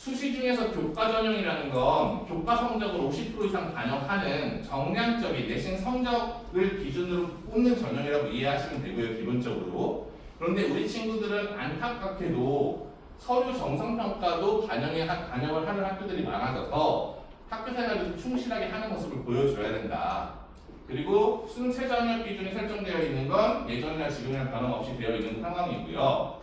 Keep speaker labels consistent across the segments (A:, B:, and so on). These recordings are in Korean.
A: 수시 중에서 교과 전형이라는 건 교과 성적을 50% 이상 반영하는 정량적인 내신 성적을 기준으로 뽑는 전형이라고 이해하시면 되고요, 기본적으로. 그런데 우리 친구들은 안타깝게도 서류 정성평가도 반영을 하는 학교들이 많아져서 학교 생활을 좀 충실하게 하는 모습을 보여줘야 된다. 그리고 수능 최저학력 기준이 설정되어 있는 건 예전이나 지금이나 변함없이 되어 있는 상황이고요.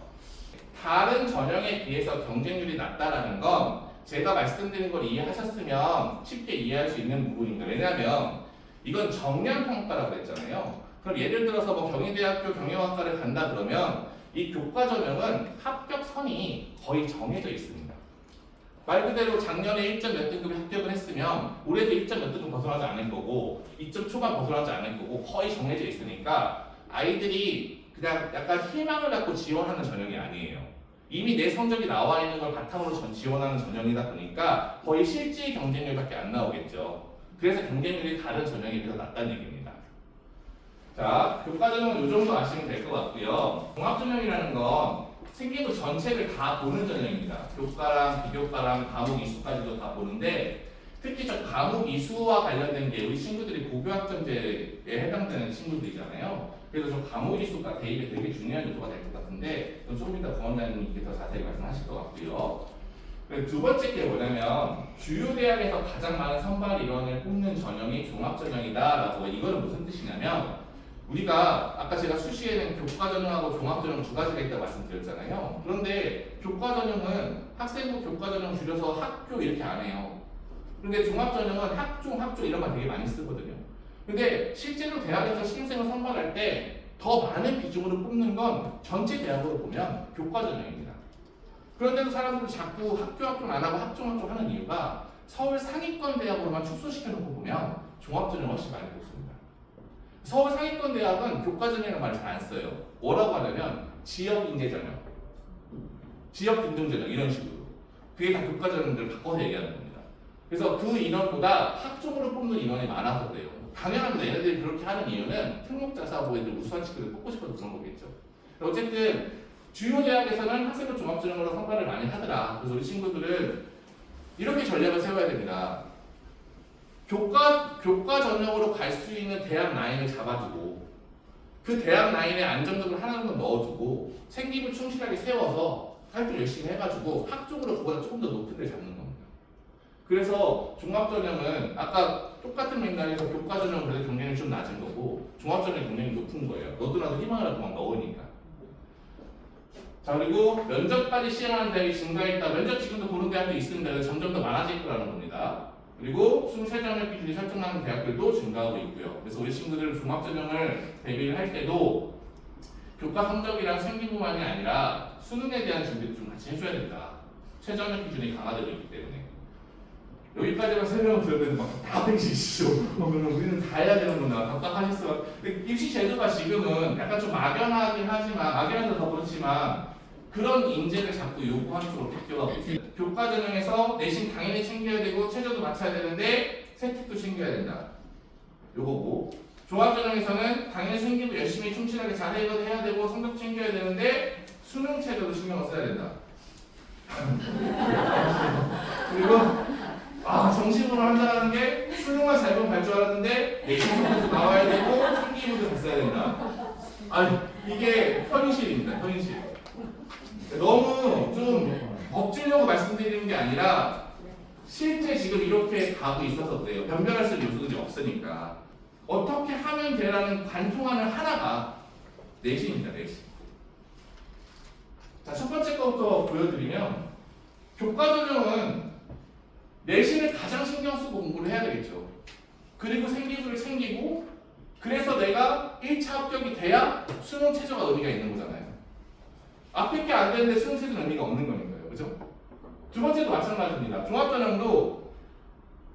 A: 다른 전형에 비해서 경쟁률이 낮다라는 건 제가 말씀드린 걸 이해하셨으면 쉽게 이해할 수 있는 부분입니다. 왜냐하면 이건 정량평가라고 했잖아요. 그럼 예를 들어서 뭐 경희대학교 경영학과를 간다 그러면 이 교과 전형은 합격선이 거의 정해져 있습니다. 말 그대로 작년에 1점 몇 등급에 합격을 했으면 올해도 1점 몇 등급 벗어나지 않을 거고 2점 초반 벗어나지 않을 거고 거의 정해져 있으니까 아이들이 그냥 약간 희망을 갖고 지원하는 전형이 아니에요. 이미 내 성적이 나와 있는 걸 바탕으로 지원하는 전형이다 보니까 거의 실질 경쟁률밖에 안 나오겠죠. 그래서 경쟁률이 다른 전형에 비해서 낮다는 얘기입니다. 자, 교과 전형은 이 정도 아시면 될 것 같고요. 종합 전형이라는 건 생기부 전체를 다 보는 전형입니다. 교과랑 비교과랑 과목 이수까지도 다 보는데 특히 저 과목 이수와 관련된 게 우리 친구들이 고교학점제에 해당되는 친구들이잖아요. 그래서 저 과목 이수가 대입에 되게 중요한 요소가 될 것 같은데 조금 이따 부원장님께서 자세히 말씀하실 것 같고요. 두 번째 게 뭐냐면 주요 대학에서 가장 많은 선발 인원을 뽑는 전형이 종합 전형이다라고. 이거는 무슨 뜻이냐면 우리가 아까 제가 수시에는 교과 전형하고 종합 전형 두 가지가 있다고 말씀드렸잖아요. 그런데 교과 전형은 학생부 교과 전형 줄여서 학교 이렇게 안 해요. 근데 종합 전형은 학종 이런 말 되게 많이 쓰거든요. 근데 실제로 대학에서 신입생을 선발할 때 더 많은 비중으로 뽑는 건 전체 대학으로 보면 교과 전형입니다. 그런데도 사람들은 자꾸 학교 안 하고 학종 하는 이유가 서울 상위권 대학으로만 축소시켜놓고 보면 종합 전형을 훨씬 많이 뽑습니다. 서울 상위권 대학은 교과 전형이라는 말을 잘 안 써요. 뭐라고 하냐면 지역 인재 전형, 지역 균등 전형 이런 식으로. 그게 다 교과 전형들을 바꿔서 얘기하는 겁니다. 그래서 그 인원보다 학종으로 뽑는 인원이 많아서 그래요. 당연합니다. 얘네들이 그렇게 하는 이유는 특목자사고 애들 우수한 친구들 뽑고 싶어서 그런 거겠죠. 어쨌든 주요 대학에서는 학생부 종합전형으로 선발을 많이 하더라. 그래서 우리 친구들은 이렇게 전략을 세워야 됩니다. 교과 전형으로 갈 수 있는 대학 라인을 잡아두고 그 대학 라인에 안정적으로 하나는 넣어두고 생기부 충실하게 세워서 활동 열심히 해가지고 학종으로 그보다 조금 더 높은 데를 잡는 겁니다. 그래서 종합전형은 아까 똑같은 맥락에서 교과전형은 그래도 경쟁이 좀 낮은 거고 종합전형이 경쟁이 높은 거예요. 너도나도 희망을 갖고 막 넣으니까. 자, 그리고 면접까지 시행하는 대학이 증가했다. 면접 지금도 보는 대학도 있습니다. 점점 더 많아질 거라는 겁니다. 그리고 수능 최저학력 기준이 설정하는 대학들도 증가하고 있고요. 그래서 우리 친구들은 종합전형을 대비를 할 때도 교과 성적이랑 생기부만이 아니라 수능에 대한 준비도 좀 같이 해줘야 된다. 최저학력 기준이 강화되고 있기 때문에. 여기까지만 설명을 드렸는데 막 답답해지시죠. 그러면 우리는 다 해야 되는구나. 답답하셨어. 입시 제도가 지금은 약간 좀 막연하긴 하지만, 막연해서 더 그렇지만 그런 인재를 자꾸 요구하는 쪽으로 바뀌어가고 있어요. 교과 전형에서 내신 당연히 챙겨야 되고 최저도 맞춰야 되는데 세특도 챙겨야 된다. 요거고. 종합 전형에서는 당연히 생기부 열심히 충실하게 잘 해야 되고 성적 챙겨야 되는데 수능 최저도 신경을 써야 된다. 그리고 정식으로 한다는 게 수능만 잘 보면 갈 줄 알았는데 내신 성적도 나와야 되고 생기부도 봤어야 된다. 이게 현실입니다. 현실. 너무 좀 억지려고 말씀드리는 게 아니라 실제 지금 이렇게 가고 있어서 그래요. 변별할 수 있는 요소들이 없으니까. 어떻게 하면 되라는 관통하는 하나가 내신입니다. 내신. 자, 첫 번째 거부터 보여드리면 교과 전형은 내신을 가장 신경 쓰고 공부를 해야 되겠죠. 그리고 생기부를 챙기고 그래서 내가 1차 합격이 돼야 수능 최저가 의미가 있는 거잖아요. 앞에 게 안 되는데 수능 최저는 의미가 없는 거니까요. 그죠? 두 번째도 마찬가지입니다. 종합전형도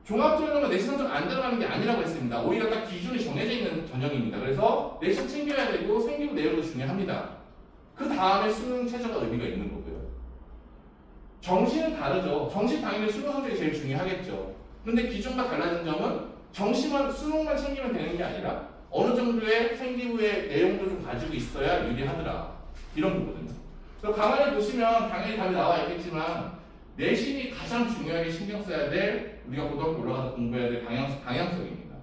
A: 종합전형은 내신 성적 안 들어가는 게 아니라고 했습니다. 오히려 딱 기준이 정해져 있는 전형입니다. 그래서 내신 챙겨야 되고 생기부 내용도 중요합니다. 그 다음에 수능 최저가 의미가 있는 거고요. 정시는 다르죠. 정시 당연히 수능 성적이 제일 중요하겠죠. 그런데 기준과 달라진 점은 정시만 수능만 챙기면 되는 게 아니라 어느 정도의 생기부의 내용도 좀 가지고 있어야 유리하더라. 이런 거거든요. 그래서 가만히 보시면 당연히 답이 나와 있겠지만 내신이 가장 중요하게 신경 써야 될 우리가 고등학교 올라가서 공부해야 될 방향성입니다.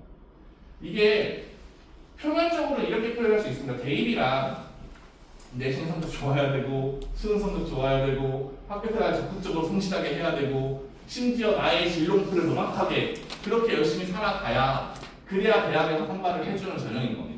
A: 이게 표면적으로 이렇게 표현할 수 있습니다. 대입이랑 내신 성적 좋아야 되고 수능 성적 좋아야 되고 학교 생활 적극적으로 성실하게 해야 되고 심지어 나의 진로목표를 명확하게 그렇게 열심히 살아가야 그래야 대학에서 선발을 해주는 전형인 겁니다.